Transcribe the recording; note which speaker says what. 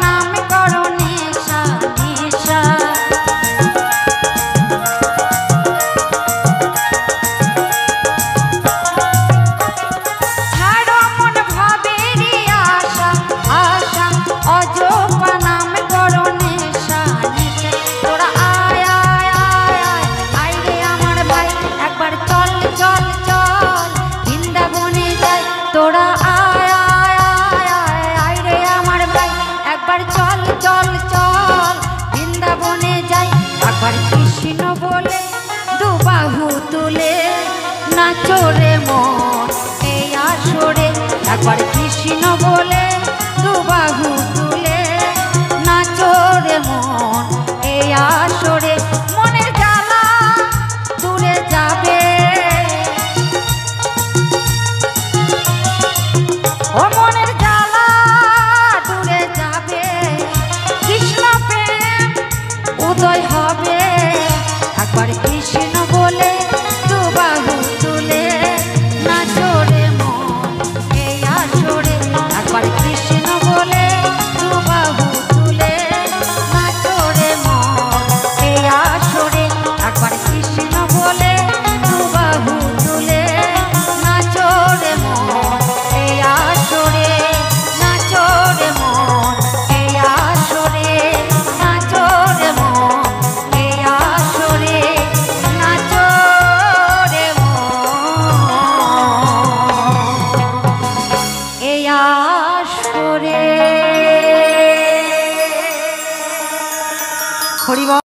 Speaker 1: নাম করো নেশা নেশা। ছাড়ো মন ভাবেরই আশা আশা, অযপা নাম করো নেশা নেশা। তোরা আয় আয় আয় আয় আয় রে আমার ভাই, একবার চল চল চল বৃন্দাবনে যাই। তোরা আয় আয় আয় আয় আয় রে আমার ভাই, একবার চল চল চল বৃন্দাবনে যাই। একবার কৃষ্ণ বলে দুবাহু তুলে নাচো রে মন এই আসরে। একবার কৃষ্ণ বলে দুবাহু তুলে নাচো রে মন এই আসরে। মনের জ্বালা দূরে যাবে, ও মনের জ্বালা দূরে যাবে, কৃষ্ণ প্রেম উদয় হবে। একবার কৃষ্ণ বলে দুবাহু তুলে নাচো রে মন এই আসরে। একবার কৃষ্ণ বলে দুবাহু তুলে নাচো রে মন এই আসরে। একবার কৃষ্ণ বলে দুবাহু তুলে নাচো রে মন এই আসরে। নাচো রে মন এই আসরে, নাচো রে মন এই আসরে, নাচো রে মন এই আসরে। হরি বল।